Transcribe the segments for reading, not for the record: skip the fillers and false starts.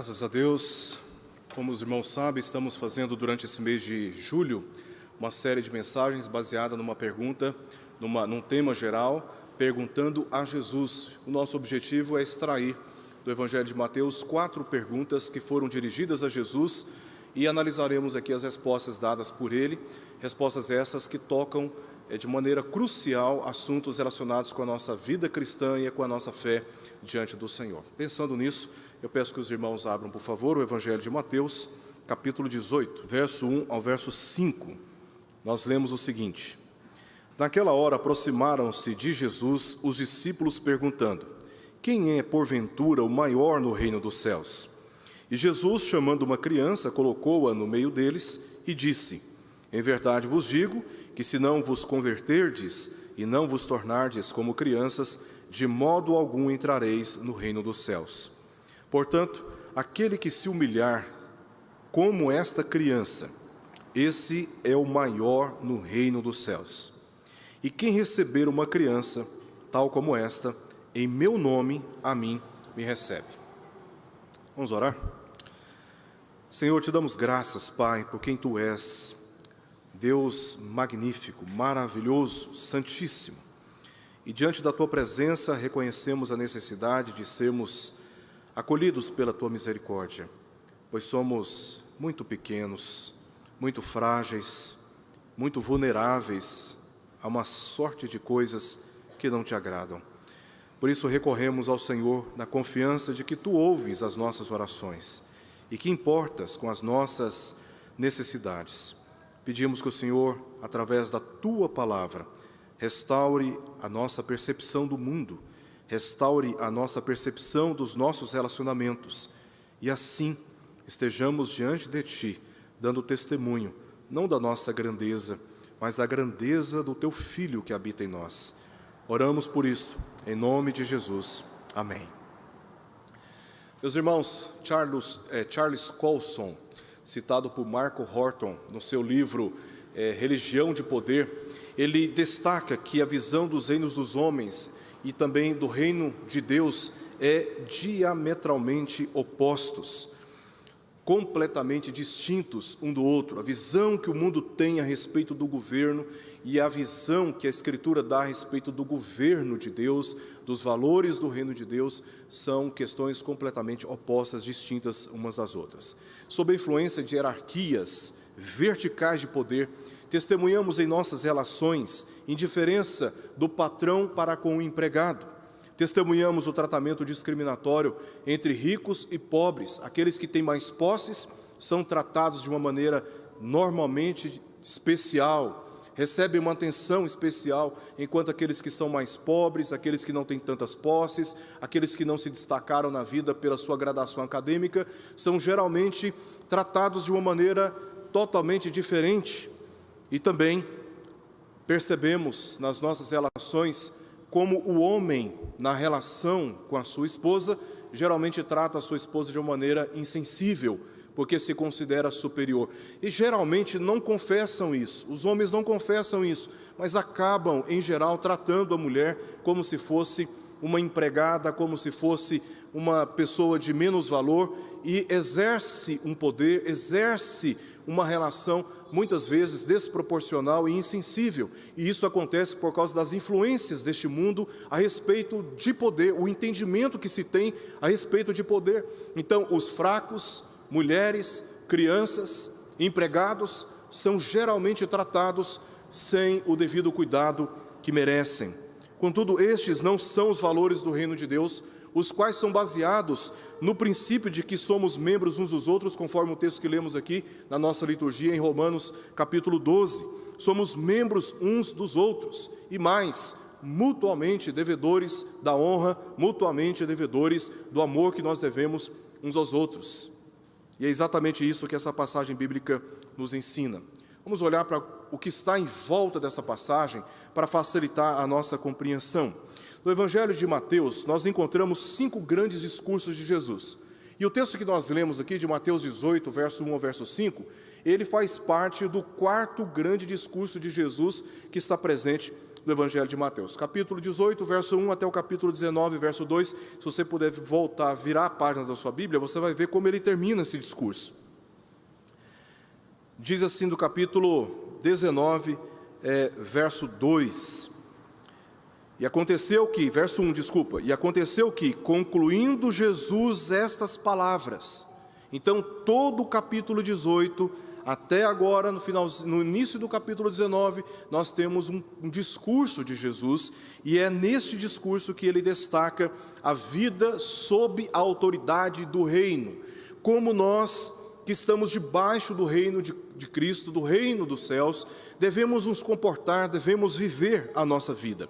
Graças a Deus, como os irmãos sabem, estamos fazendo durante esse mês de julho uma série de mensagens baseada numa pergunta, num tema geral, perguntando a Jesus. O nosso objetivo é extrair do Evangelho de Mateus 4 perguntas que foram dirigidas a Jesus e analisaremos aqui as respostas dadas por ele, respostas essas que tocam de maneira crucial assuntos relacionados com a nossa vida cristã e com a nossa fé diante do Senhor. Pensando nisso, eu peço que os irmãos abram, por favor, o Evangelho de Mateus, capítulo 18, verso 1 ao verso 5. Nós lemos o seguinte: Naquela hora aproximaram-se de Jesus os discípulos perguntando: Quem é, porventura, o maior no reino dos céus? E Jesus, chamando uma criança, colocou-a no meio deles e disse: Em verdade vos digo que se não vos converterdes e não vos tornardes como crianças, de modo algum entrareis no reino dos céus. Portanto, aquele que se humilhar como esta criança, esse é o maior no reino dos céus. E quem receber uma criança, tal como esta, em meu nome, a mim me recebe. Vamos orar? Senhor, te damos graças, Pai, por quem Tu és, Deus magnífico, maravilhoso, santíssimo. E diante da Tua presença reconhecemos a necessidade de sermos acolhidos pela Tua misericórdia, pois somos muito pequenos, muito frágeis, muito vulneráveis a uma sorte de coisas que não Te agradam. Por isso recorremos ao Senhor na confiança de que Tu ouves as nossas orações e que importas com as nossas necessidades. Pedimos que o Senhor, através da Tua palavra, restaure a nossa percepção do mundo, restaure a nossa percepção dos nossos relacionamentos e assim estejamos diante de Ti, dando testemunho, não da nossa grandeza, mas da grandeza do Teu Filho que habita em nós. Oramos por isto, em nome de Jesus. Amém. Meus irmãos, Charles Colson, citado por Marco Horton no seu livro Religião de Poder, ele destaca que a visão dos reinos dos homens e também do reino de Deus é diametralmente opostos, completamente distintos um do outro. A visão que o mundo tem a respeito do governo e a visão que a Escritura dá a respeito do governo de Deus, dos valores do reino de Deus, são questões completamente opostas, distintas umas das outras. Sob a influência de hierarquias verticais de poder, testemunhamos em nossas relações indiferença do patrão para com o empregado. Testemunhamos o tratamento discriminatório entre ricos e pobres. Aqueles que têm mais posses são tratados de uma maneira normalmente especial, recebem uma atenção especial, enquanto aqueles que são mais pobres, aqueles que não têm tantas posses, aqueles que não se destacaram na vida pela sua graduação acadêmica, são geralmente tratados de uma maneira totalmente diferente. E também percebemos nas nossas relações como o homem, na relação com a sua esposa, geralmente trata a sua esposa de uma maneira insensível, porque se considera superior. E geralmente não confessam isso, os homens não confessam isso, mas acabam, em geral, tratando a mulher como se fosse uma empregada, como se fosse uma pessoa de menos valor, e exerce um poder, exerce uma relação muitas vezes desproporcional e insensível. E isso acontece por causa das influências deste mundo a respeito de poder, o entendimento que se tem a respeito de poder. Então, os fracos, mulheres, crianças, empregados, são geralmente tratados sem o devido cuidado que merecem. Contudo, estes não são os valores do reino de Deus, os quais são baseados no princípio de que somos membros uns dos outros, conforme o texto que lemos aqui na nossa liturgia em Romanos capítulo 12. Somos membros uns dos outros e mais, mutuamente devedores da honra, mutuamente devedores do amor que nós devemos uns aos outros. E é exatamente isso que essa passagem bíblica nos ensina. Vamos olhar para o que está em volta dessa passagem para facilitar a nossa compreensão. No Evangelho de Mateus, nós encontramos 5 grandes discursos de Jesus. E o texto que nós lemos aqui, de Mateus 18, verso 1 ao verso 5, ele faz parte do 4º grande discurso de Jesus que está presente do Evangelho de Mateus. Capítulo 18, verso 1 até o capítulo 19, verso 2. Se você puder voltar, virar a página da sua Bíblia, você vai ver como ele termina esse discurso. Diz assim do capítulo 19, verso 2. E aconteceu que, verso 1, desculpa. E aconteceu que, concluindo Jesus estas palavras. Então, todo o capítulo 18, até agora, no início do capítulo 19, nós temos um discurso de Jesus, e é neste discurso que ele destaca a vida sob a autoridade do reino. Como nós, que estamos debaixo do reino de Cristo, do reino dos céus, devemos nos comportar, devemos viver a nossa vida.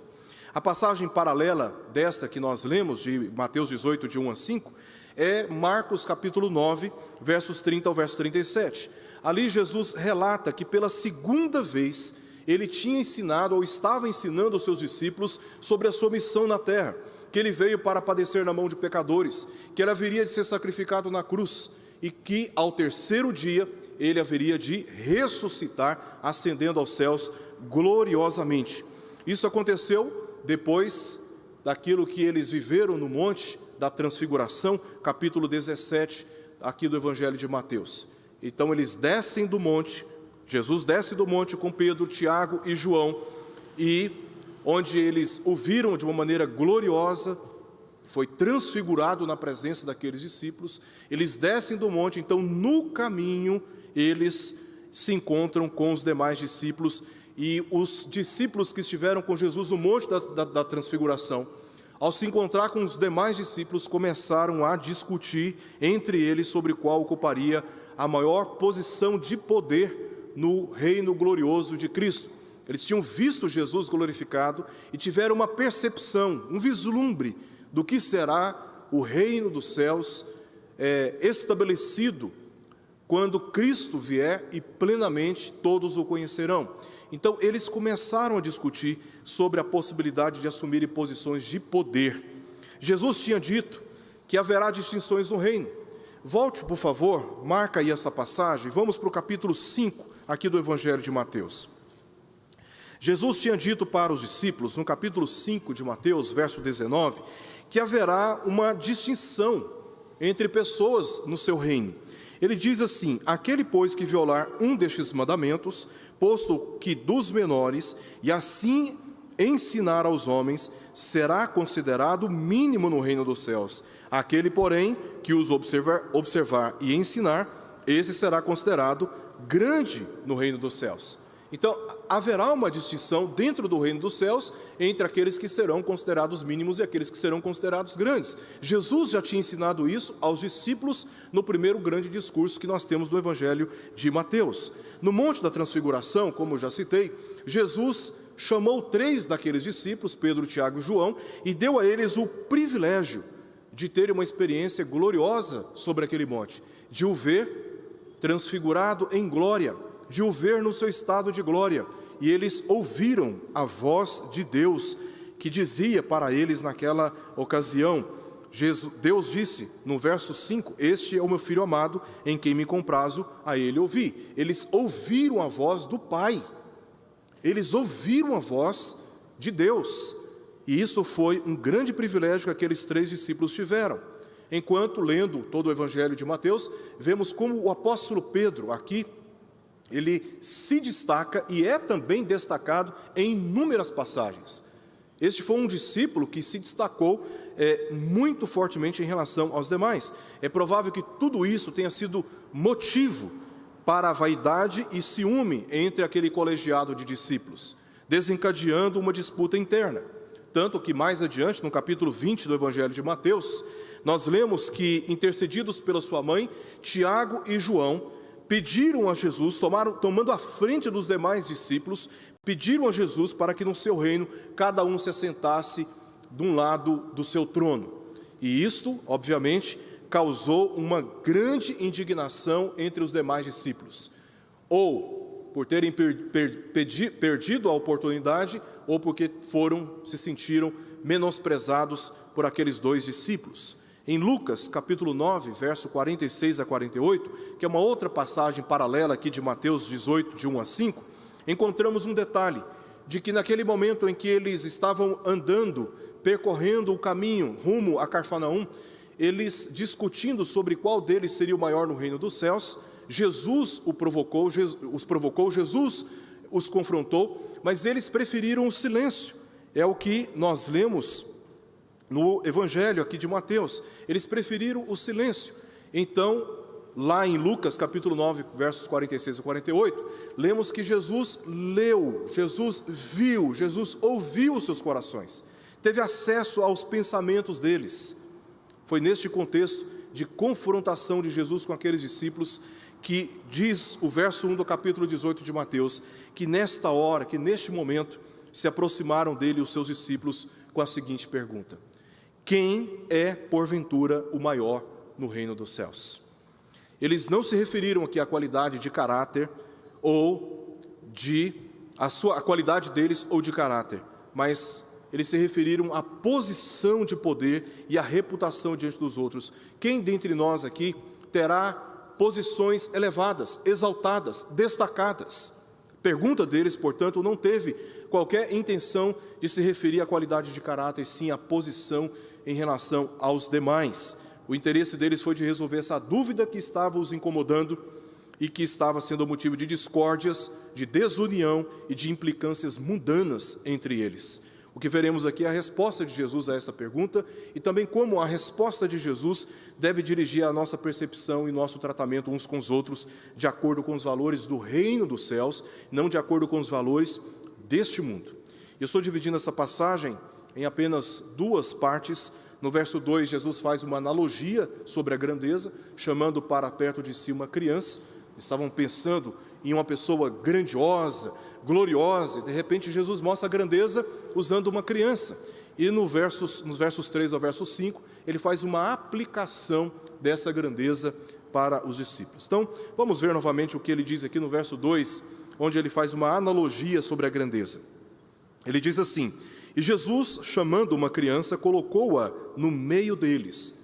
A passagem paralela desta que nós lemos, de Mateus 18, de 1 a 5, é Marcos capítulo 9, versos 30 ao verso 37. Ali Jesus relata que pela segunda vez ele tinha ensinado ou estava ensinando aos seus discípulos sobre a sua missão na terra, que ele veio para padecer na mão de pecadores, que ele haveria de ser sacrificado na cruz e que ao terceiro dia ele haveria de ressuscitar, ascendendo aos céus gloriosamente. Isso aconteceu depois daquilo que eles viveram no monte da transfiguração, capítulo 17, aqui do Evangelho de Mateus. Então eles descem do monte, Jesus desce do monte com Pedro, Tiago e João, e onde eles o viram de uma maneira gloriosa, foi transfigurado na presença daqueles discípulos, eles descem do monte, então no caminho eles se encontram com os demais discípulos, e os discípulos que estiveram com Jesus no monte da transfiguração, ao se encontrar com os demais discípulos, começaram a discutir entre eles sobre qual ocuparia a maior posição de poder no reino glorioso de Cristo. Eles tinham visto Jesus glorificado e tiveram uma percepção, um vislumbre do que será o reino dos céus estabelecido quando Cristo vier e plenamente todos o conhecerão. Então, eles começaram a discutir sobre a possibilidade de assumirem posições de poder. Jesus tinha dito que haverá distinções no reino. Volte, por favor, marca aí essa passagem, vamos para o capítulo 5, aqui do Evangelho de Mateus. Jesus tinha dito para os discípulos, no capítulo 5 de Mateus, verso 19, que haverá uma distinção entre pessoas no seu reino. Ele diz assim: aquele, pois, que violar um destes mandamentos, posto que dos menores, e assim ensinar aos homens, será considerado mínimo no reino dos céus. Aquele, porém, que os observar e ensinar, esse será considerado grande no reino dos céus. Então, haverá uma distinção dentro do reino dos céus entre aqueles que serão considerados mínimos e aqueles que serão considerados grandes. Jesus já tinha ensinado isso aos discípulos no primeiro grande discurso que nós temos no Evangelho de Mateus. No Monte da Transfiguração, como eu já citei, Jesus chamou 3 daqueles discípulos, Pedro, Tiago e João, e deu a eles o privilégio de terem uma experiência gloriosa sobre aquele monte, de o ver transfigurado em glória, de o ver no seu estado de glória, e eles ouviram a voz de Deus, que dizia para eles naquela ocasião, Deus disse, no verso 5, este é o meu filho amado, em quem me comprazo, a ele ouvi. Eles ouviram a voz do Pai, eles ouviram a voz de Deus, e isso foi um grande privilégio que aqueles 3 discípulos tiveram. Enquanto, lendo todo o Evangelho de Mateus, vemos como o apóstolo Pedro, aqui, ele se destaca e é também destacado em inúmeras passagens. Este foi um discípulo que se destacou muito fortemente em relação aos demais. É provável que tudo isso tenha sido motivo para a vaidade e ciúme entre aquele colegiado de discípulos, desencadeando uma disputa interna. Tanto que mais adiante, no capítulo 20 do Evangelho de Mateus, nós lemos que, intercedidos pela sua mãe, Tiago e João pediram a Jesus, tomando a frente dos demais discípulos, pediram a Jesus para que no seu reino cada um se assentasse de um lado do seu trono. E isto, obviamente, causou uma grande indignação entre os demais discípulos, ou por terem perdido a oportunidade, ou porque se sentiram menosprezados por aqueles 2 discípulos. Em Lucas, capítulo 9, verso 46 a 48, que é uma outra passagem paralela aqui de Mateus 18, de 1 a 5, encontramos um detalhe. de que naquele momento em que eles estavam andando, percorrendo o caminho rumo a Cafarnaum, eles discutindo sobre qual deles seria o maior no reino dos céus, Jesus os provocou, Jesus os confrontou, mas eles preferiram o silêncio. É o que nós lemos no Evangelho aqui de Mateus. Eles preferiram o silêncio. Então, lá em Lucas, capítulo 9, versos 46 e 48, lemos que Jesus leu, Jesus viu, Jesus ouviu os seus corações, teve acesso aos pensamentos deles. Foi neste contexto de confrontação de Jesus com aqueles discípulos que diz o verso 1 do capítulo 18 de Mateus, que nesta hora, que neste momento, se aproximaram dele os seus discípulos com a seguinte pergunta: quem é, porventura, o maior no reino dos céus? Eles não se referiram aqui à qualidade de caráter ou a qualidade deles ou de caráter, mas eles se referiram à posição de poder e à reputação diante dos outros. Quem dentre nós aqui terá posições elevadas, exaltadas, destacadas? Pergunta deles, portanto, não teve qualquer intenção de se referir à qualidade de caráter, sim à posição em relação aos demais. O interesse deles foi de resolver essa dúvida que estava os incomodando e que estava sendo motivo de discórdias, de desunião e de implicâncias mundanas entre eles. O que veremos aqui é a resposta de Jesus a essa pergunta e também como a resposta de Jesus deve dirigir a nossa percepção e nosso tratamento uns com os outros de acordo com os valores do reino dos céus, não de acordo com os valores deste mundo. Eu estou dividindo essa passagem em apenas duas partes. No verso 2, Jesus faz uma analogia sobre a grandeza, chamando para perto de si uma criança. Estavam pensando em uma pessoa grandiosa, gloriosa, e de repente Jesus mostra a grandeza usando uma criança. E nos versos 3 ao verso 5, ele faz uma aplicação dessa grandeza para os discípulos. Então, vamos ver novamente o que ele diz aqui no verso 2, onde ele faz uma analogia sobre a grandeza. Ele diz assim: e Jesus, chamando uma criança, colocou-a no meio deles.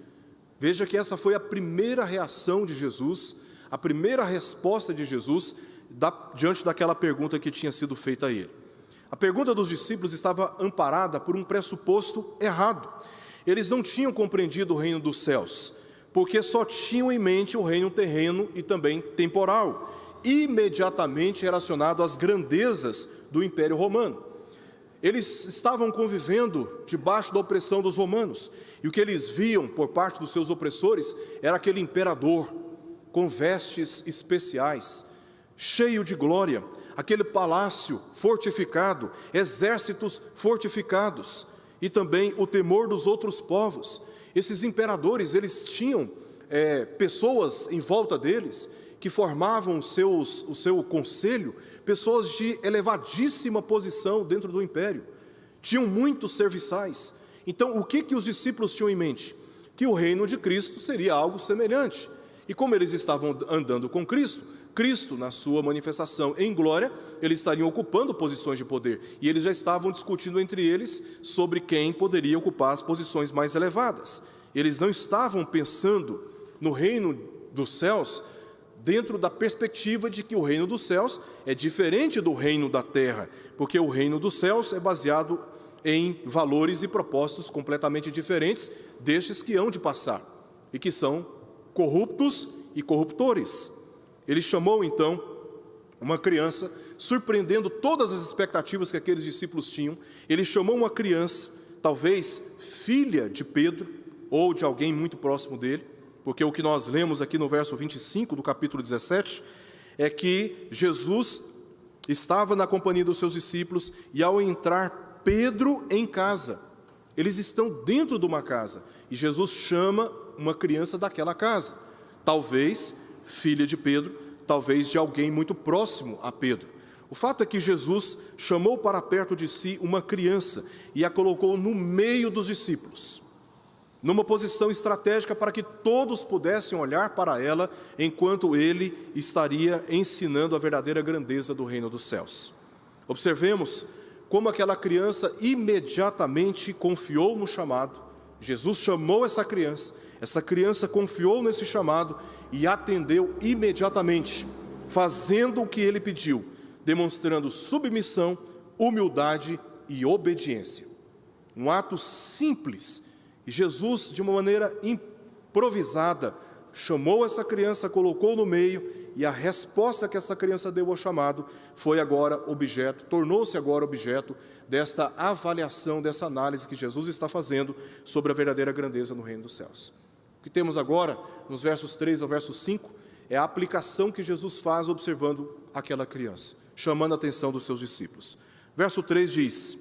Veja que essa foi a primeira reação de Jesus, a primeira resposta de Jesus diante daquela pergunta que tinha sido feita a ele. A pergunta dos discípulos estava amparada por um pressuposto errado. Eles não tinham compreendido o reino dos céus, porque só tinham em mente o reino terreno e também temporal, imediatamente relacionado às grandezas do Império Romano. Eles estavam convivendo debaixo da opressão dos romanos, e o que eles viam por parte dos seus opressores era aquele imperador com vestes especiais, cheio de glória, aquele palácio fortificado, exércitos fortificados, e também o temor dos outros povos. Esses imperadores, eles tinham pessoas em volta deles, que formavam o seu conselho, pessoas de elevadíssima posição dentro do império. Tinham muitos serviçais. Então, o que os discípulos tinham em mente? Que o reino de Cristo seria algo semelhante. E como eles estavam andando com Cristo, na sua manifestação em glória, eles estariam ocupando posições de poder. E eles já estavam discutindo entre eles sobre quem poderia ocupar as posições mais elevadas. Eles não estavam pensando no reino dos céus dentro da perspectiva de que o reino dos céus é diferente do reino da terra, porque o reino dos céus é baseado em valores e propósitos completamente diferentes destes que hão de passar, e que são corruptos e corruptores. Ele chamou então uma criança, surpreendendo todas as expectativas que aqueles discípulos tinham. Ele chamou uma criança, talvez filha de Pedro, ou de alguém muito próximo dele, porque o que nós lemos aqui no verso 25 do capítulo 17, é que Jesus estava na companhia dos seus discípulos, e ao entrar Pedro em casa, eles estão dentro de uma casa, e Jesus chama uma criança daquela casa, talvez filha de Pedro, talvez de alguém muito próximo a Pedro. O fato é que Jesus chamou para perto de si uma criança, e a colocou no meio dos discípulos, numa posição estratégica para que todos pudessem olhar para ela, enquanto ele estaria ensinando a verdadeira grandeza do reino dos céus. Observemos como aquela criança imediatamente confiou no chamado. Jesus chamou essa criança confiou nesse chamado e atendeu imediatamente, fazendo o que ele pediu, demonstrando submissão, humildade e obediência. Um ato simples, e Jesus, de uma maneira improvisada, chamou essa criança, colocou no meio, e a resposta que essa criança deu ao chamado foi agora objeto, tornou-se agora objeto desta avaliação, dessa análise que Jesus está fazendo sobre a verdadeira grandeza no reino dos céus. O que temos agora, nos versos 3 ao verso 5, é a aplicação que Jesus faz observando aquela criança, chamando a atenção dos seus discípulos. Verso 3 diz: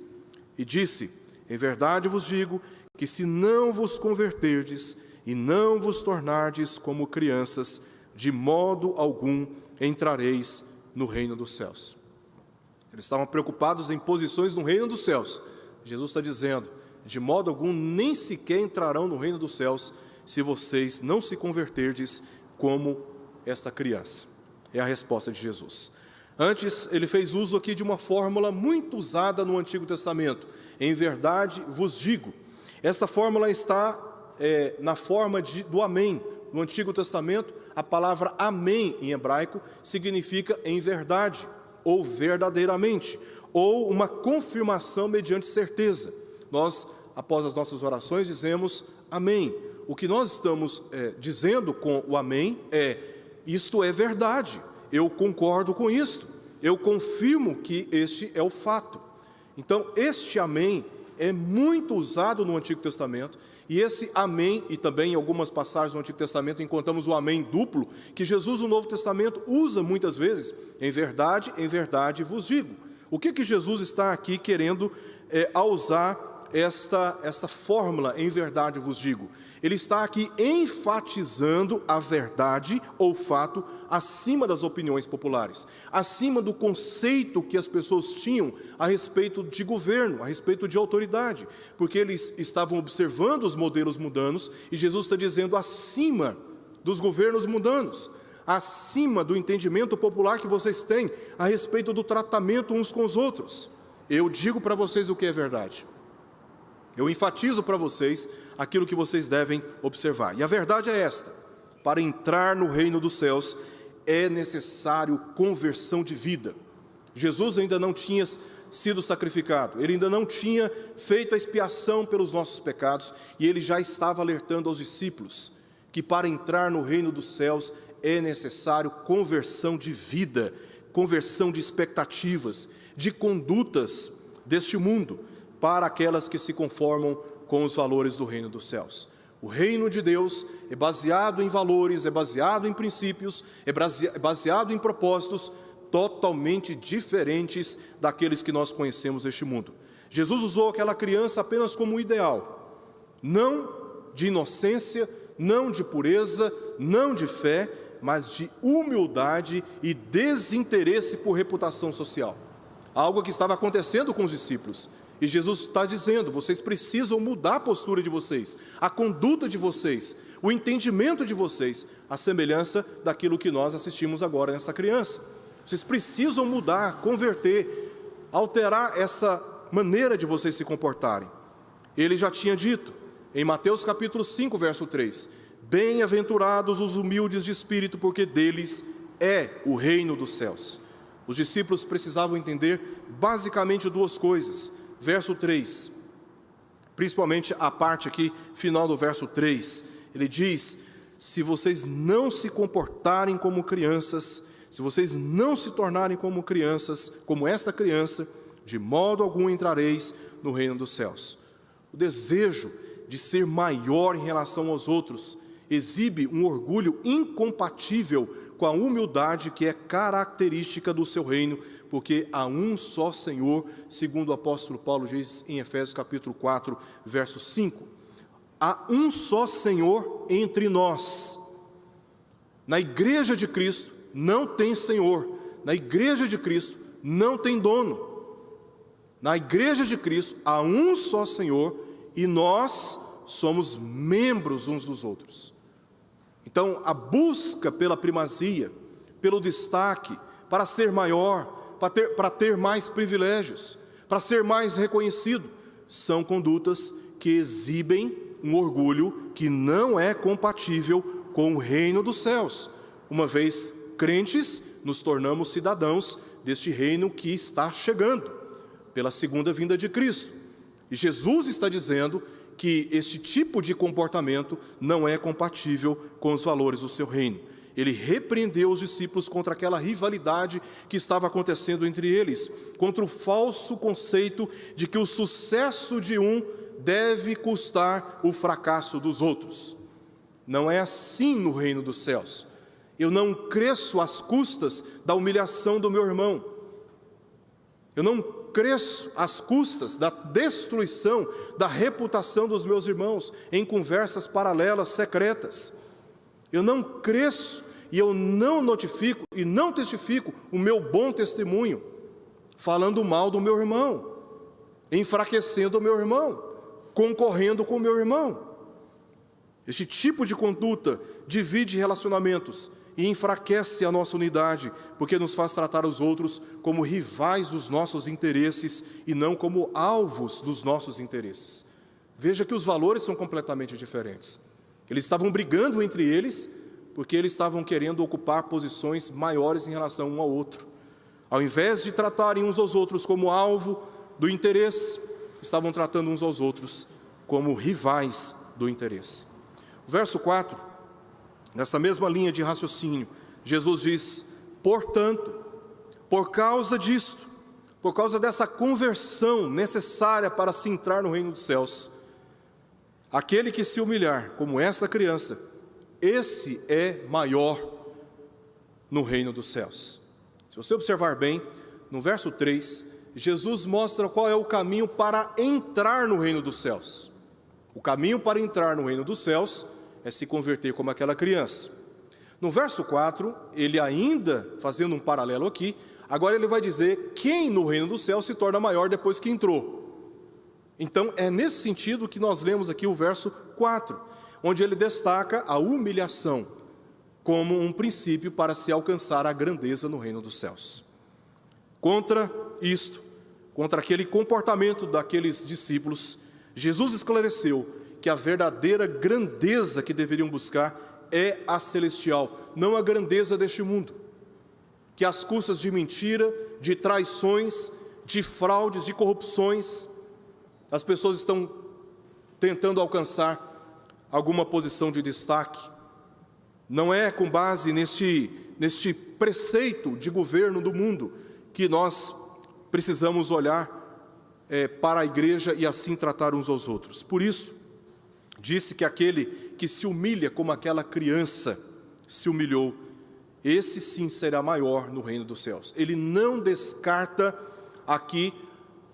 E disse: Em verdade vos digo que se não vos converterdes e não vos tornardes como crianças, de modo algum entrareis no reino dos céus. Eles estavam preocupados em posições no reino dos céus. Jesus está dizendo: de modo algum nem sequer entrarão no reino dos céus se vocês não se converterdes como esta criança. É a resposta de Jesus. Antes, ele fez uso aqui de uma fórmula muito usada no Antigo Testamento. Em verdade vos digo. Esta fórmula está na forma do amém. No Antigo Testamento, a palavra amém em hebraico significa em verdade, ou verdadeiramente, ou uma confirmação mediante certeza. Nós, após as nossas orações, dizemos amém. O que nós estamos dizendo com o amém é: isto é verdade, eu concordo com isto, eu confirmo que este é o fato. Então, este amém é muito usado no Antigo Testamento, e esse amém, e também em algumas passagens do Antigo Testamento encontramos o amém duplo, que Jesus no Novo Testamento usa muitas vezes: em verdade vos digo. O que Jesus está aqui querendo ao usar esta fórmula, em verdade vos digo? Ele está aqui enfatizando a verdade ou fato acima das opiniões populares, acima do conceito que as pessoas tinham a respeito de governo, a respeito de autoridade, porque eles estavam observando os modelos mundanos, e Jesus está dizendo acima dos governos mundanos, acima do entendimento popular que vocês têm a respeito do tratamento uns com os outros. Eu digo para vocês o que é verdade. Eu enfatizo para vocês aquilo que vocês devem observar. E a verdade é esta: para entrar no reino dos céus é necessário conversão de vida. Jesus ainda não tinha sido sacrificado, ele ainda não tinha feito a expiação pelos nossos pecados, e ele já estava alertando aos discípulos que para entrar no reino dos céus é necessário conversão de vida, conversão de expectativas, de condutas deste mundo, para aquelas que se conformam com os valores do reino dos céus. O reino de Deus é baseado em valores, é baseado em princípios, é baseado em propósitos totalmente diferentes daqueles que nós conhecemos deste mundo. Jesus usou aquela criança apenas como ideal, não de inocência, não de pureza, não de fé, mas de humildade e desinteresse por reputação social. Algo que estava acontecendo com os discípulos. E Jesus está dizendo: vocês precisam mudar a postura de vocês, a conduta de vocês, o entendimento de vocês, a semelhança daquilo que nós assistimos agora nessa criança. Vocês precisam mudar, converter, alterar essa maneira de vocês se comportarem. Ele já tinha dito, em Mateus capítulo 5, verso 3, bem-aventurados os humildes de espírito, porque deles é o reino dos céus. Os discípulos precisavam entender basicamente duas coisas. Verso 3, principalmente a parte aqui, final do verso 3, ele diz: se vocês não se comportarem como crianças, se vocês não se tornarem como crianças, como esta criança, de modo algum entrareis no reino dos céus. O desejo de ser maior em relação aos outros exibe um orgulho incompatível com a humildade que é característica do seu reino, porque há um só Senhor, segundo o apóstolo Paulo diz em Efésios capítulo 4, verso 5. Há um só Senhor entre nós. Na igreja de Cristo não tem Senhor, na igreja de Cristo não tem dono. Na igreja de Cristo há um só Senhor e nós somos membros uns dos outros. Então, a busca pela primazia, pelo destaque, para ser maior, para ter mais privilégios, para ser mais reconhecido, são condutas que exibem um orgulho que não é compatível com o reino dos céus. Uma vez crentes, nos tornamos cidadãos deste reino que está chegando. pela segunda vinda de Cristo. E Jesus está dizendo que este tipo de comportamento não é compatível com os valores do seu reino. Ele repreendeu os discípulos contra aquela rivalidade que estava acontecendo entre eles, contra o falso conceito de que o sucesso de um deve custar o fracasso dos outros. Não é assim no reino dos céus. Eu não cresço às custas da humilhação do meu irmão. Eu não cresço às custas da destruição da reputação dos meus irmãos em conversas paralelas, secretas. Eu não cresço e eu não notifico e não testifico o meu bom testemunho, falando mal do meu irmão, enfraquecendo o meu irmão, concorrendo com o meu irmão. Este tipo de conduta divide relacionamentos e enfraquece a nossa unidade, porque nos faz tratar os outros como rivais dos nossos interesses e não como alvos dos nossos interesses. Veja que os valores são completamente diferentes. Eles estavam brigando entre eles, porque eles estavam querendo ocupar posições maiores em relação um ao outro. Ao invés de tratarem uns aos outros como alvo do interesse, estavam tratando uns aos outros como rivais do interesse. O verso 4, nessa mesma linha de raciocínio, Jesus diz: portanto, por causa disto, por causa dessa conversão necessária para se entrar no reino dos céus, aquele que se humilhar como esta criança, esse é maior no reino dos céus. Se você observar bem, no verso 3, Jesus mostra qual é o caminho para entrar no reino dos céus. O caminho para entrar no reino dos céus é se converter como aquela criança. No verso 4, ele ainda, fazendo um paralelo aqui, agora ele vai dizer quem no reino dos céus se torna maior depois que entrou. Então, é nesse sentido que nós lemos aqui o verso 4, onde ele destaca a humilhação como um princípio para se alcançar a grandeza no reino dos céus. Contra isto, contra aquele comportamento daqueles discípulos, Jesus esclareceu que a verdadeira grandeza que deveriam buscar é a celestial, não a grandeza deste mundo, que às custas de mentira, de traições, de fraudes, de corrupções, as pessoas estão tentando alcançar alguma posição de destaque. Não é com base neste preceito de governo do mundo que nós precisamos olhar para a igreja e assim tratar uns aos outros. Por isso, disse que aquele que se humilha como aquela criança se humilhou, esse sim será maior no reino dos céus. Ele não descarta aqui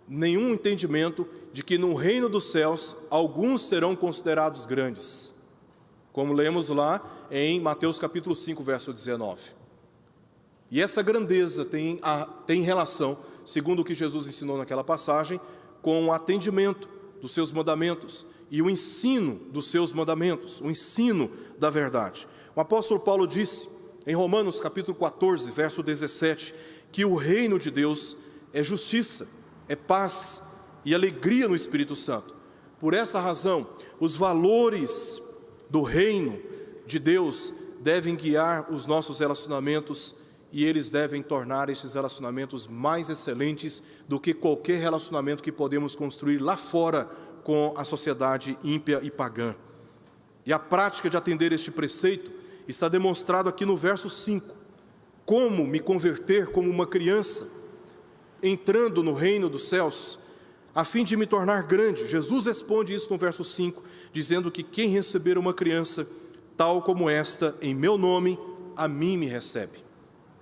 nenhum entendimento de que no reino dos céus alguns serão considerados grandes, como lemos lá em Mateus capítulo 5, verso 19. E essa grandeza tem relação, segundo o que Jesus ensinou naquela passagem, com o atendimento dos seus mandamentos e o ensino dos seus mandamentos, o ensino da verdade. O apóstolo Paulo disse em Romanos capítulo 14, verso 17, que o reino de Deus é justiça, é paz e alegria no Espírito Santo. Por essa razão, os valores do reino de Deus devem guiar os nossos relacionamentos e eles devem tornar estes relacionamentos mais excelentes do que qualquer relacionamento que podemos construir lá fora com a sociedade ímpia e pagã. E a prática de atender este preceito está demonstrado aqui no verso 5. Como me converter como uma criança, entrando no reino dos céus, a fim de me tornar grande? Jesus responde isso no verso 5, dizendo que quem receber uma criança, tal como esta, em meu nome, a mim me recebe.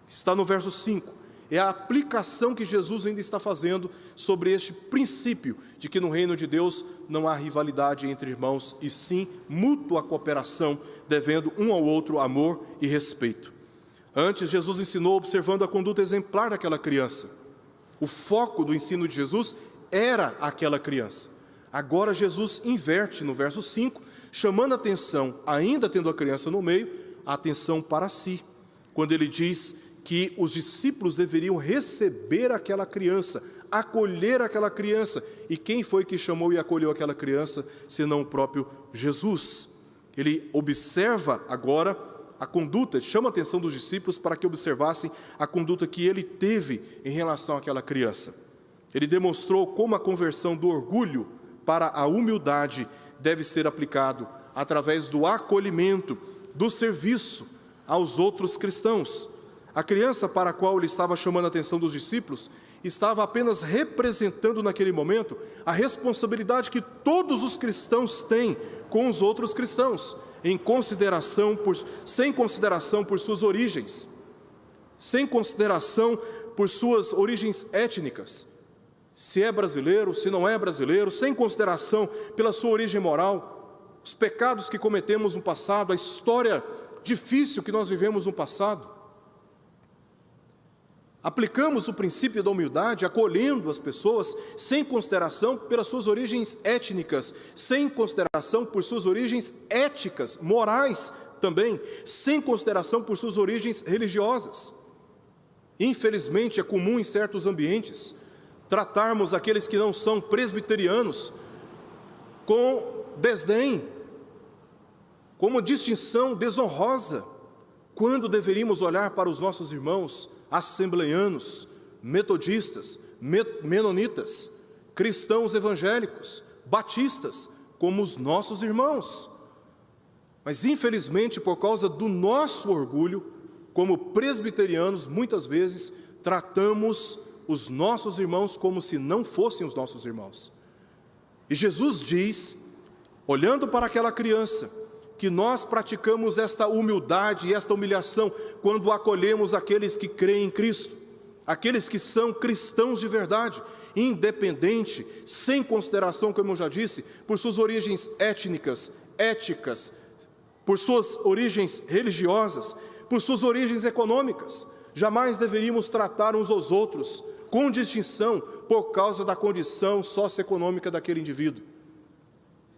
Está no verso 5, é a aplicação que Jesus ainda está fazendo sobre este princípio de que no reino de Deus não há rivalidade entre irmãos, e sim mútua cooperação, devendo um ao outro amor e respeito. Antes, Jesus ensinou observando a conduta exemplar daquela criança. O foco do ensino de Jesus era aquela criança. Agora Jesus inverte no verso 5, chamando a atenção, ainda tendo a criança no meio, a atenção para si, quando ele diz que os discípulos deveriam receber aquela criança, acolher aquela criança. E quem foi que chamou e acolheu aquela criança, senão o próprio Jesus? Ele observa agora a conduta, chama a atenção dos discípulos para que observassem a conduta que ele teve em relação àquela criança. Ele demonstrou como a conversão do orgulho para a humildade deve ser aplicado através do acolhimento, do serviço aos outros cristãos. A criança para a qual ele estava chamando a atenção dos discípulos estava apenas representando naquele momento a responsabilidade que todos os cristãos têm com os outros cristãos, sem consideração por suas origens, sem consideração por suas origens étnicas, se é brasileiro, se não é brasileiro, sem consideração pela sua origem moral, os pecados que cometemos no passado, a história difícil que nós vivemos no passado. Aplicamos o princípio da humildade, acolhendo as pessoas, sem consideração pelas suas origens étnicas, sem consideração por suas origens éticas, morais também, sem consideração por suas origens religiosas. Infelizmente, é comum em certos ambientes tratarmos aqueles que não são presbiterianos com desdém, com uma distinção desonrosa, quando deveríamos olhar para os nossos irmãos assembleianos, metodistas, menonitas, cristãos evangélicos, batistas, como os nossos irmãos. Mas infelizmente, por causa do nosso orgulho, como presbiterianos, muitas vezes tratamos os nossos irmãos como se não fossem os nossos irmãos. E Jesus diz, olhando para aquela criança, que nós praticamos esta humildade e esta humilhação quando acolhemos aqueles que creem em Cristo, aqueles que são cristãos de verdade, independente, sem consideração, como eu já disse, por suas origens étnicas, éticas, por suas origens religiosas, por suas origens econômicas. Jamais deveríamos tratar uns aos outros com distinção por causa da condição socioeconômica daquele indivíduo.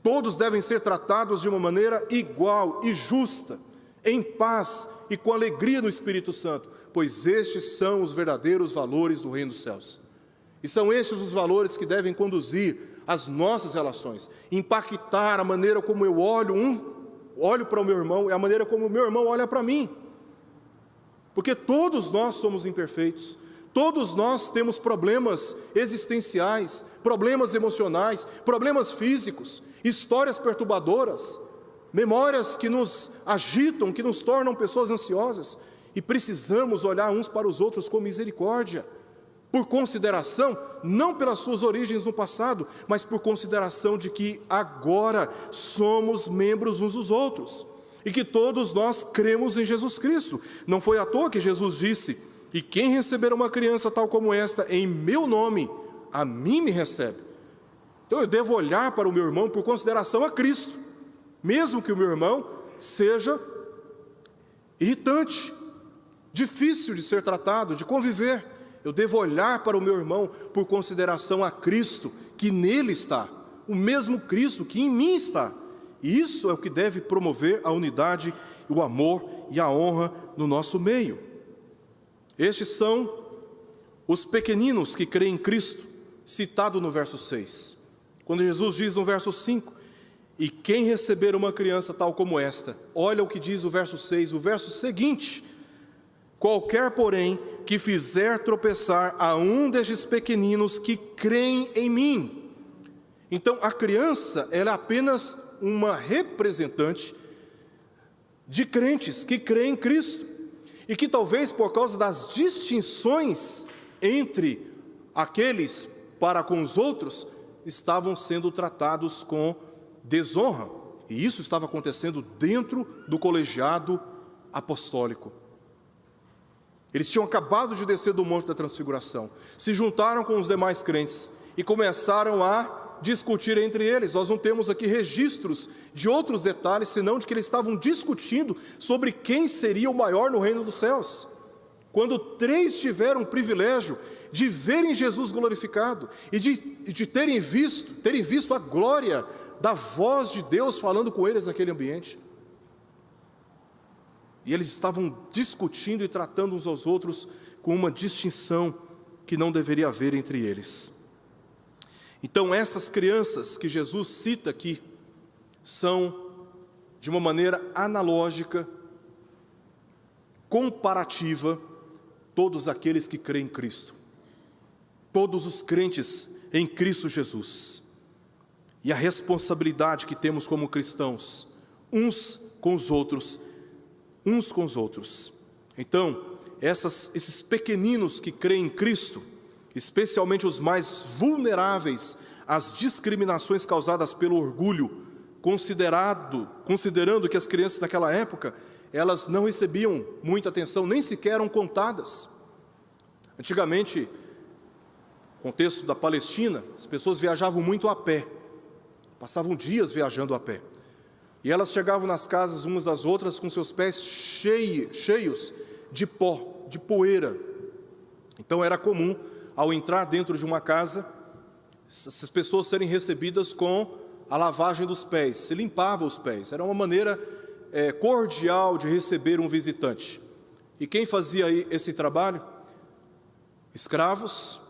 Todos devem ser tratados de uma maneira igual e justa, em paz e com alegria no Espírito Santo, pois estes são os verdadeiros valores do Reino dos Céus. E são estes os valores que devem conduzir as nossas relações, impactar a maneira como eu olho para o meu irmão e a maneira como o meu irmão olha para mim. Porque todos nós somos imperfeitos, todos nós temos problemas existenciais, problemas emocionais, problemas físicos, histórias perturbadoras, memórias que nos agitam, que nos tornam pessoas ansiosas, e precisamos olhar uns para os outros com misericórdia, por consideração, não pelas suas origens no passado, mas por consideração de que agora somos membros uns dos outros, e que todos nós cremos em Jesus Cristo. Não foi à toa que Jesus disse, e quem receber uma criança tal como esta, em meu nome, a mim me recebe. Então eu devo olhar para o meu irmão por consideração a Cristo, mesmo que o meu irmão seja irritante, difícil de ser tratado, de conviver. Eu devo olhar para o meu irmão por consideração a Cristo, que nele está, o mesmo Cristo que em mim está. E isso é o que deve promover a unidade, o amor e a honra no nosso meio. Estes são os pequeninos que creem em Cristo, citado no verso 6. Quando Jesus diz no verso 5, e quem receber uma criança tal como esta, olha o que diz o verso 6, o verso seguinte, qualquer, porém, que fizer tropeçar a um destes pequeninos que creem em mim. Então, a criança, ela é apenas uma representante de crentes que creem em Cristo, e que talvez por causa das distinções entre aqueles para com os outros, estavam sendo tratados com desonra, e isso estava acontecendo dentro do colegiado apostólico. Eles tinham acabado de descer do Monte da Transfiguração, se juntaram com os demais crentes e começaram a discutir entre eles. Nós não temos aqui registros de outros detalhes, senão de que eles estavam discutindo sobre quem seria o maior no reino dos céus. Quando 3 tiveram o privilégio de verem Jesus glorificado e de terem visto a glória da voz de Deus falando com eles naquele ambiente. E eles estavam discutindo e tratando uns aos outros com uma distinção que não deveria haver entre eles. Então, essas crianças que Jesus cita aqui são, de uma maneira analógica, comparativa, todos aqueles que creem em Cristo. todos os crentes em Cristo Jesus. E a responsabilidade que temos como cristãos, uns com os outros. Então, esses pequeninos que creem em Cristo, especialmente os mais vulneráveis às discriminações causadas pelo orgulho, considerando que as crianças naquela época, elas não recebiam muita atenção, nem sequer eram contadas. Antigamente, no contexto da Palestina, as pessoas viajavam muito a pé, passavam dias viajando a pé, e elas chegavam nas casas umas das outras com seus pés cheios de pó, de poeira. Então era comum, ao entrar dentro de uma casa, essas pessoas serem recebidas com a lavagem dos pés, se limpava os pés, era uma maneira cordial de receber um visitante. E quem fazia esse trabalho? Escravos,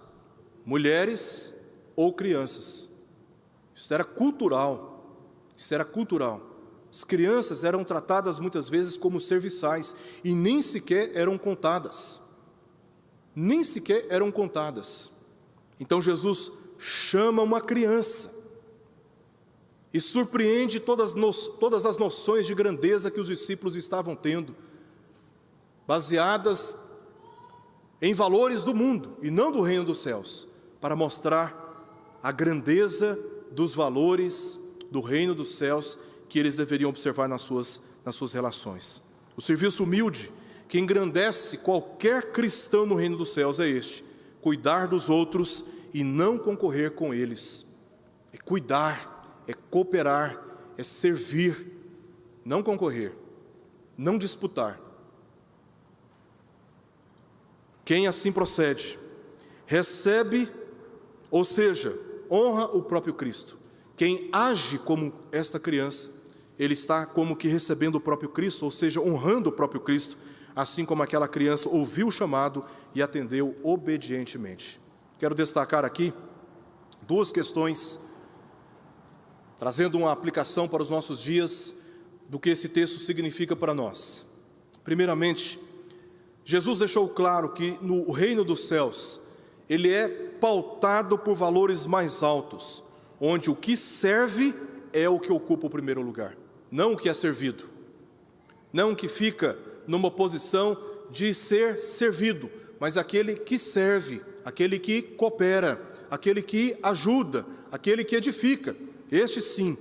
mulheres ou crianças. Isso era cultural. As crianças eram tratadas muitas vezes como serviçais e nem sequer eram contadas. Então Jesus chama uma criança e surpreende todas as noções de grandeza que os discípulos estavam tendo, baseadas em valores do mundo e não do reino dos céus, para mostrar a grandeza dos valores do reino dos céus que eles deveriam observar nas suas relações. O serviço humilde que engrandece qualquer cristão no reino dos céus é este: cuidar dos outros e não concorrer com eles. É cuidar, é cooperar, é servir, não concorrer, não disputar. Quem assim procede, recebe, ou seja, honra o próprio Cristo. Quem age como esta criança, ele está como que recebendo o próprio Cristo, ou seja, honrando o próprio Cristo, assim como aquela criança ouviu o chamado e atendeu obedientemente. Quero destacar aqui duas questões, trazendo uma aplicação para os nossos dias do que esse texto significa para nós. Primeiramente, Jesus deixou claro que no reino dos céus, ele é pautado por valores mais altos, onde o que serve é o que ocupa o primeiro lugar, não o que é servido, não o que fica numa posição de ser servido, mas aquele que serve, aquele que coopera, aquele que ajuda, aquele que edifica. Este sim,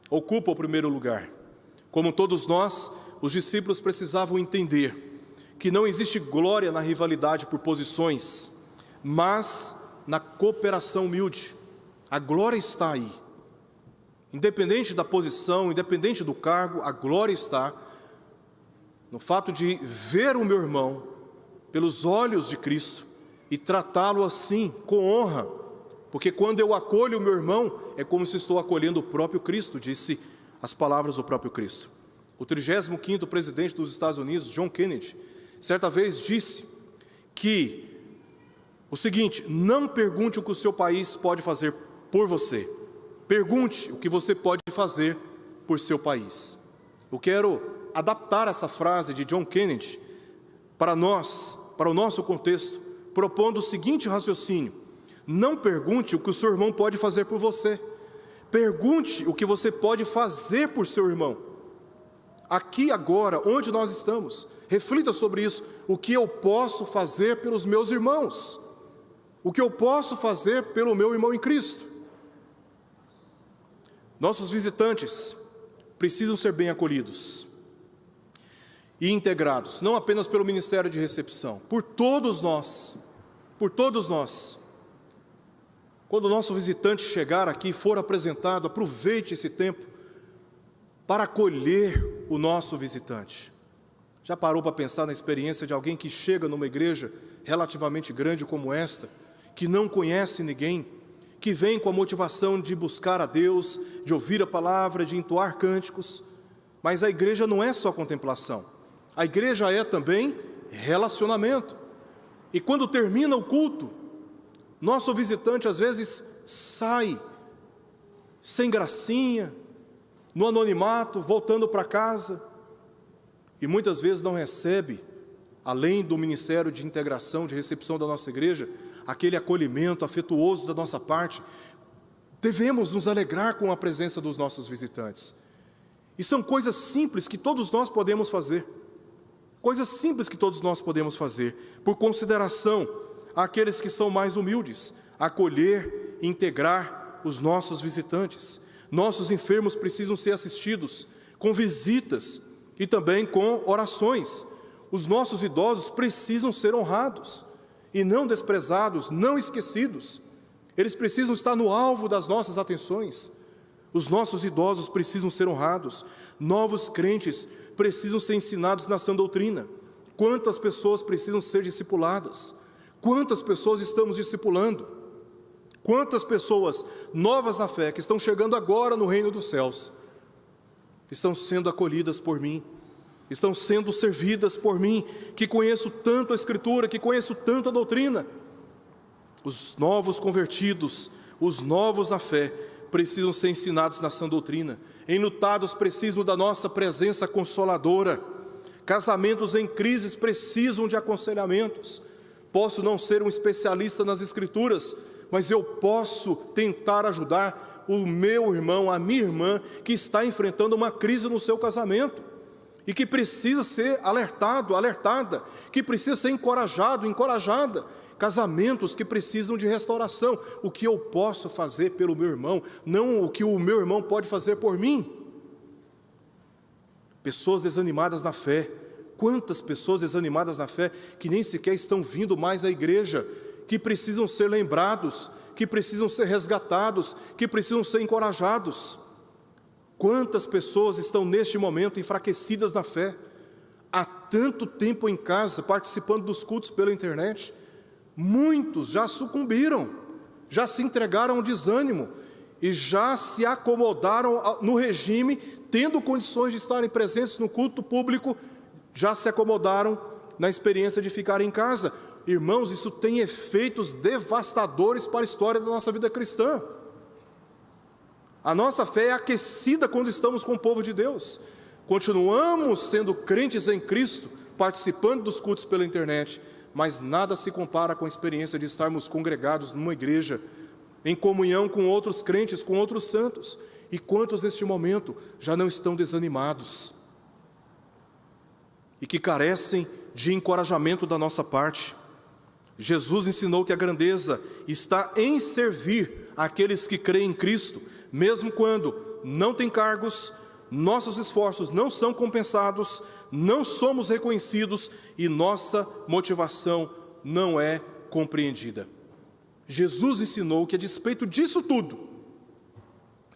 ocupa o primeiro lugar. Como todos nós, os discípulos precisavam entender que não existe glória na rivalidade por posições, mas na cooperação humilde. A glória está aí. Independente da posição, independente do cargo, a glória está no fato de ver o meu irmão pelos olhos de Cristo e tratá-lo assim, com honra. Porque quando eu acolho o meu irmão, é como se estou acolhendo o próprio Cristo, disse as palavras do próprio Cristo. O 35º presidente dos Estados Unidos, John Kennedy, certa vez disse que o seguinte: não pergunte o que o seu país pode fazer por você, pergunte o que você pode fazer por seu país. Eu quero adaptar essa frase de John Kennedy para nós, para o nosso contexto, propondo o seguinte raciocínio: não pergunte o que o seu irmão pode fazer por você, pergunte o que você pode fazer por seu irmão. Aqui agora, onde nós estamos, reflita sobre isso. O que eu posso fazer pelos meus irmãos? O que eu posso fazer pelo meu irmão em Cristo? Nossos visitantes precisam ser bem acolhidos e integrados, não apenas pelo Ministério de Recepção, por todos nós. Quando o nosso visitante chegar aqui e for apresentado, aproveite esse tempo para acolher o nosso visitante. Já parou para pensar na experiência de alguém que chega numa igreja relativamente grande como esta, que não conhece ninguém, que vem com a motivação de buscar a Deus, de ouvir a palavra, de entoar cânticos, mas a igreja não é só contemplação, a igreja é também relacionamento. E quando termina o culto, nosso visitante às vezes sai sem gracinha, no anonimato, voltando para casa, e muitas vezes não recebe, além do ministério de integração, de recepção da nossa igreja, aquele acolhimento afetuoso da nossa parte, devemos nos alegrar com a presença dos nossos visitantes. E são coisas simples que todos nós podemos fazer. Coisas simples que todos nós podemos fazer, por consideração àqueles que são mais humildes, acolher, integrar os nossos visitantes. Nossos enfermos precisam ser assistidos com visitas e também com orações. Os nossos idosos precisam ser honrados e não desprezados, não esquecidos. Eles precisam estar no alvo das nossas atenções. Os nossos idosos precisam ser honrados. Novos crentes precisam ser ensinados na sã doutrina. Quantas pessoas precisam ser discipuladas? Quantas pessoas estamos discipulando? Quantas pessoas novas na fé, que estão chegando agora no reino dos céus, estão sendo acolhidas por mim, estão sendo servidas por mim, que conheço tanto a Escritura, que conheço tanto a doutrina? Os novos convertidos, os novos na fé, precisam ser ensinados na sã doutrina. Enlutados precisam da nossa presença consoladora. Casamentos em crises precisam de aconselhamentos. Posso não ser um especialista nas Escrituras, mas eu posso tentar ajudar o meu irmão, a minha irmã, que está enfrentando uma crise no seu casamento e que precisa ser alertado, alertada, que precisa ser encorajado, encorajada. Casamentos que precisam de restauração. O que eu posso fazer pelo meu irmão, não o que o meu irmão pode fazer por mim. Pessoas desanimadas na fé. Quantas pessoas desanimadas na fé que nem sequer estão vindo mais à igreja, que precisam ser lembrados, que precisam ser resgatados, que precisam ser encorajados. Quantas pessoas estão neste momento enfraquecidas na fé, há tanto tempo em casa, participando dos cultos pela internet. Muitos já sucumbiram, já se entregaram ao desânimo e já se acomodaram no regime, tendo condições de estarem presentes no culto público, já se acomodaram na experiência de ficar em casa. Irmãos, isso tem efeitos devastadores para a história da nossa vida cristã. A nossa fé é aquecida quando estamos com o povo de Deus. Continuamos sendo crentes em Cristo, participando dos cultos pela internet, mas nada se compara com a experiência de estarmos congregados numa igreja, em comunhão com outros crentes, com outros santos. E quantos neste momento já não estão desanimados e que carecem de encorajamento da nossa parte? Jesus ensinou que a grandeza está em servir aqueles que creem em Cristo, mesmo quando não tem cargos, nossos esforços não são compensados, não somos reconhecidos e nossa motivação não é compreendida. Jesus ensinou que, a despeito disso tudo,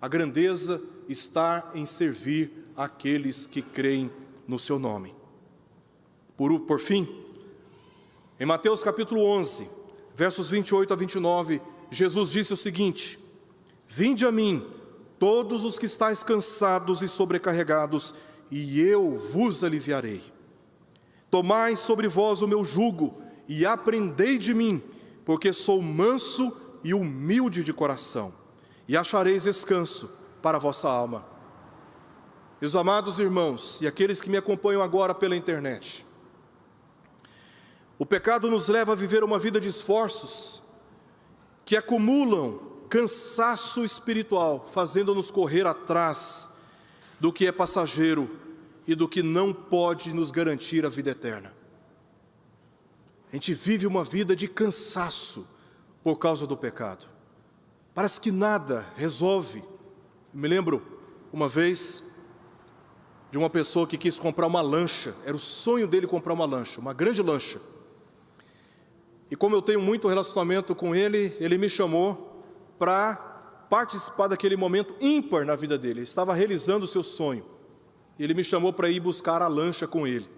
a grandeza está em servir aqueles que creem no seu nome. Por fim, em Mateus capítulo 11, versos 28 a 29, Jesus disse o seguinte: Vinde a mim, todos os que estáis cansados e sobrecarregados, e eu vos aliviarei. Tomai sobre vós o meu jugo, e aprendei de mim, porque sou manso e humilde de coração, e achareis descanso para a vossa alma. Meus amados irmãos, e aqueles que me acompanham agora pela internet, o pecado nos leva a viver uma vida de esforços, que acumulam cansaço espiritual, fazendo-nos correr atrás do que é passageiro e do que não pode nos garantir a vida eterna. A gente vive uma vida de cansaço por causa do pecado. Parece que nada resolve. Eu me lembro uma vez de uma pessoa que quis comprar uma lancha. Era o sonho dele comprar uma lancha, uma grande lancha. E como eu tenho muito relacionamento com ele, ele me chamou para participar daquele momento ímpar na vida dele. Ele estava realizando o seu sonho. E ele me chamou para ir buscar a lancha com ele.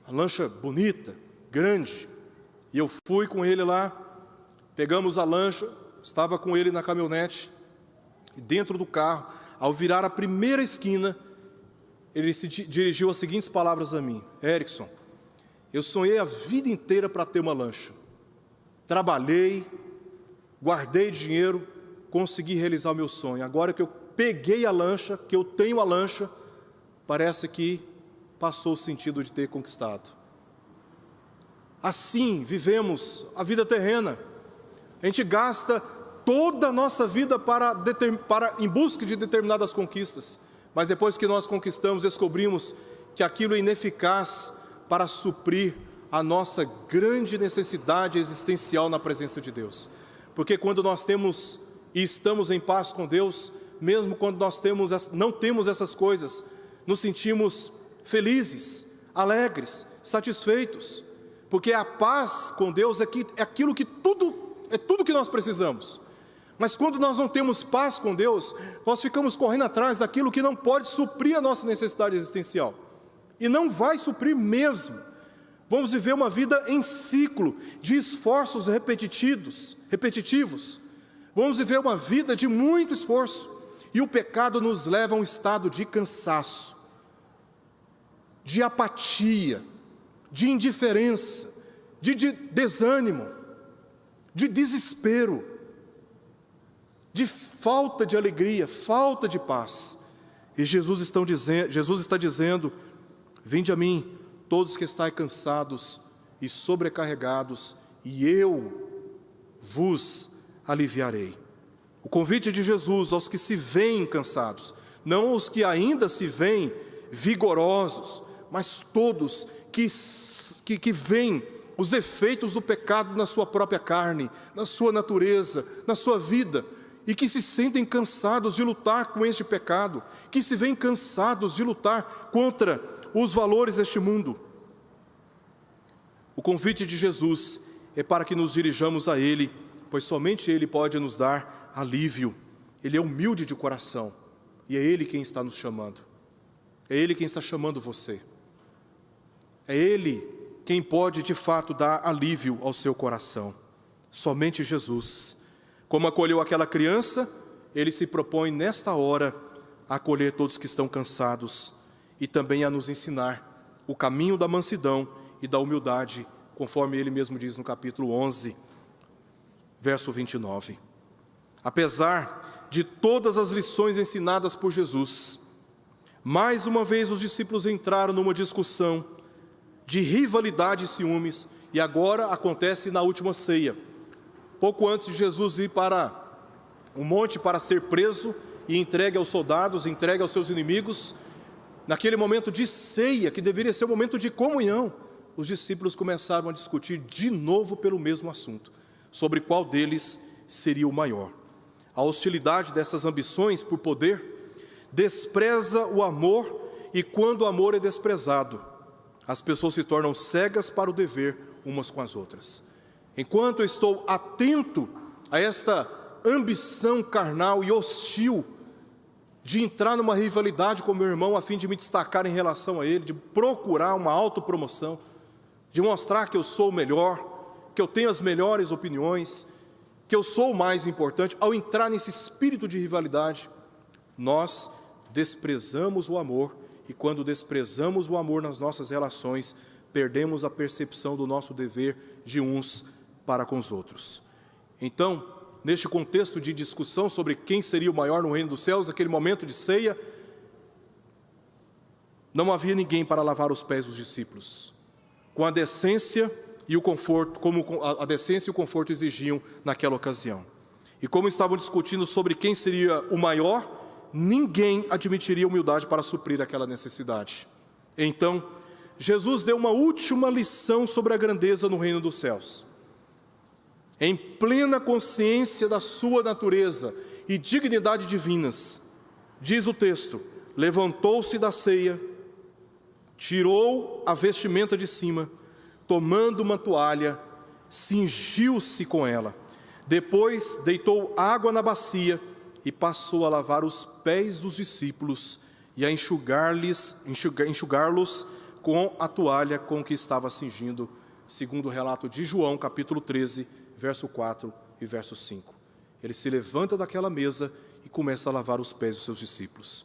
A lancha bonita, grande. E eu fui com ele lá, pegamos a lancha, estava com ele na caminhonete, e dentro do carro, ao virar a primeira esquina, ele se dirigiu as seguintes palavras a mim: Erickson, eu sonhei a vida inteira para ter uma lancha. Trabalhei, guardei dinheiro, consegui realizar o meu sonho. Agora que eu peguei a lancha, que eu tenho a lancha, parece que passou o sentido de ter conquistado. Assim vivemos a vida terrena. A gente gasta toda a nossa vida em busca de determinadas conquistas, mas depois que nós conquistamos, descobrimos que aquilo é ineficaz para suprir a nossa grande necessidade existencial na presença de Deus. Porque quando nós temos e estamos em paz com Deus, mesmo quando nós não temos essas coisas, nos sentimos felizes, alegres, satisfeitos, porque a paz com Deus é tudo que nós precisamos. Mas quando nós não temos paz com Deus, nós ficamos correndo atrás daquilo que não pode suprir a nossa necessidade existencial, e não vai suprir mesmo. Vamos viver uma vida em ciclo de esforços repetitivos. Vamos viver uma vida de muito esforço, e o pecado nos leva a um estado de cansaço, de apatia, de indiferença, de desânimo, de desespero, de falta de alegria, falta de paz. E Jesus está dizendo: vinde a mim, todos que estáis cansados e sobrecarregados, e eu vos aliviarei. O convite de Jesus aos que se veem cansados, não aos que ainda se veem vigorosos, mas todos que veem os efeitos do pecado na sua própria carne, na sua natureza, na sua vida, e que se sentem cansados de lutar com este pecado, que se veem cansados de lutar contra os valores deste mundo. O convite de Jesus é para que nos dirijamos a Ele, pois somente Ele pode nos dar alívio. Ele é humilde de coração, e é Ele quem está nos chamando. É Ele quem está chamando você. É Ele quem pode de fato dar alívio ao seu coração. Somente Jesus. Como acolheu aquela criança, Ele se propõe nesta hora a acolher todos que estão cansados e também a nos ensinar o caminho da mansidão e da humildade, conforme Ele mesmo diz no capítulo 11, verso 29. Apesar de todas as lições ensinadas por Jesus, mais uma vez os discípulos entraram numa discussão de rivalidade e ciúmes, e agora acontece na última ceia. Pouco antes de Jesus ir para o monte para ser preso e entregue aos soldados, entregue aos seus inimigos, naquele momento de ceia, que deveria ser um momento de comunhão, os discípulos começaram a discutir de novo pelo mesmo assunto, sobre qual deles seria o maior. A hostilidade dessas ambições por poder despreza o amor, e quando o amor é desprezado, as pessoas se tornam cegas para o dever umas com as outras. Enquanto eu estou atento a esta ambição carnal e hostil de entrar numa rivalidade com meu irmão a fim de me destacar em relação a ele, de procurar uma autopromoção, de mostrar que eu sou o melhor, que eu tenho as melhores opiniões, que eu sou o mais importante, ao entrar nesse espírito de rivalidade, nós desprezamos o amor, e quando desprezamos o amor nas nossas relações, perdemos a percepção do nosso dever de uns para com os outros. Então, neste contexto de discussão sobre quem seria o maior no reino dos céus, naquele momento de ceia, não havia ninguém para lavar os pés dos discípulos, com a decência e o conforto, como a decência e o conforto exigiam naquela ocasião. E como estavam discutindo sobre quem seria o maior, ninguém admitiria humildade para suprir aquela necessidade. Então, Jesus deu uma última lição sobre a grandeza no reino dos céus. Em plena consciência da sua natureza e dignidade divinas, diz o texto: levantou-se da ceia, tirou a vestimenta de cima, tomando uma toalha, cingiu-se com ela. Depois deitou água na bacia e passou a lavar os pés dos discípulos e a enxugá-los com a toalha com que estava cingindo, segundo o relato de João, capítulo 13, verso 4 e verso 5. Ele se levanta daquela mesa e começa a lavar os pés dos seus discípulos.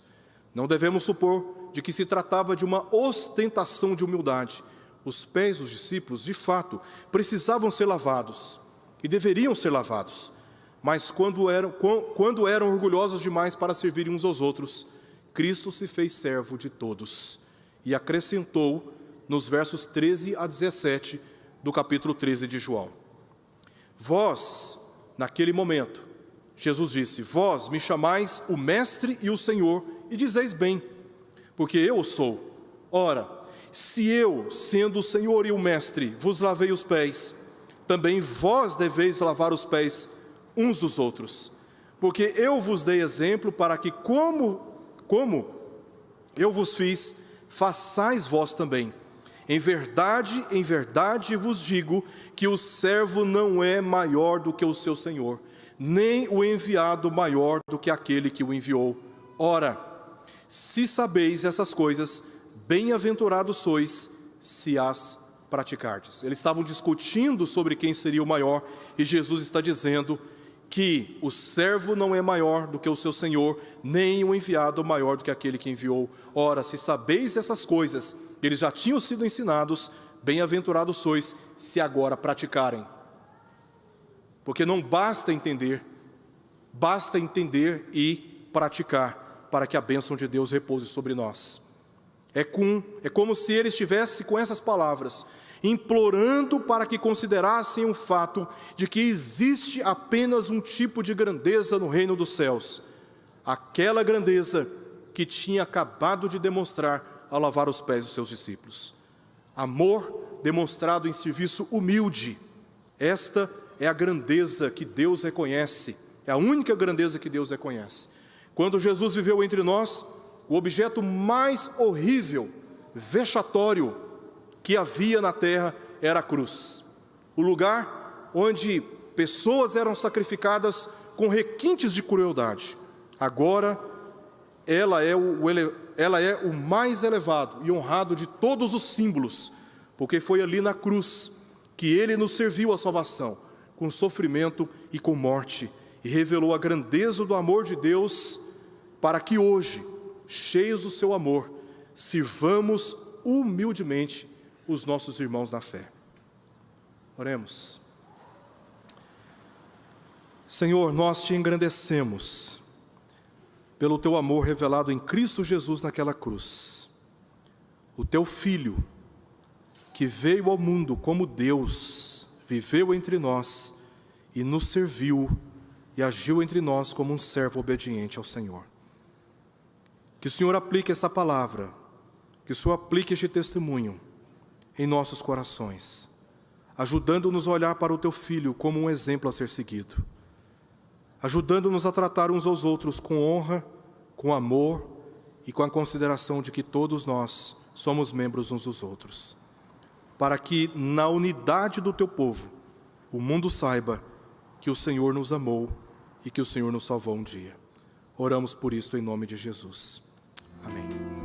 Não devemos supor de que se tratava de uma ostentação de humildade. Os pés dos discípulos, de fato, precisavam ser lavados e deveriam ser lavados. Mas quando eram orgulhosos demais para servirem uns aos outros, Cristo se fez servo de todos e acrescentou nos versos 13 a 17 do capítulo 13 de João: vós naquele momento, Jesus disse: vós me chamais o Mestre e o Senhor, e dizeis bem, porque eu sou. Ora, se eu, sendo o Senhor e o Mestre, vos lavei os pés, também vós deveis lavar os pés uns dos outros. Porque eu vos dei exemplo para que, como eu vos fiz, façais vós também. Em verdade vos digo que o servo não é maior do que o seu senhor, nem o enviado maior do que aquele que o enviou. Ora, se sabeis essas coisas, bem-aventurados sois, se as praticardes. Eles estavam discutindo sobre quem seria o maior, e Jesus está dizendo que o servo não é maior do que o seu senhor, nem o enviado maior do que aquele que enviou. Ora, se sabeis essas coisas, eles já tinham sido ensinados, bem-aventurados sois, se agora praticarem. Porque não basta entender e praticar, para que a bênção de Deus repouse sobre nós. É como se ele estivesse com essas palavras, implorando para que considerassem o fato de que existe apenas um tipo de grandeza no reino dos céus, aquela grandeza que tinha acabado de demonstrar ao lavar os pés dos seus discípulos. Amor demonstrado em serviço humilde. Esta é a grandeza que Deus reconhece, é a única grandeza que Deus reconhece. Quando Jesus viveu entre nós, o objeto mais horrível, vexatório que havia na terra era a cruz. O lugar onde pessoas eram sacrificadas com requintes de crueldade. Agora, ela é o mais elevado e honrado de todos os símbolos, porque foi ali na cruz que ele nos serviu a salvação, com sofrimento e com morte, e revelou a grandeza do amor de Deus, para que hoje, cheios do seu amor, sirvamos humildemente os nossos irmãos na fé. Oremos. Senhor, nós te engrandecemos pelo teu amor revelado em Cristo Jesus naquela cruz. O teu Filho, que veio ao mundo como Deus, viveu entre nós e nos serviu e agiu entre nós como um servo obediente ao Senhor. Que o Senhor aplique essa palavra, que o Senhor aplique este testemunho em nossos corações, ajudando-nos a olhar para o teu Filho como um exemplo a ser seguido, ajudando-nos a tratar uns aos outros com honra, com amor e com a consideração de que todos nós somos membros uns dos outros, para que na unidade do teu povo o mundo saiba que o Senhor nos amou e que o Senhor nos salvou um dia. Oramos por isto em nome de Jesus. Amém.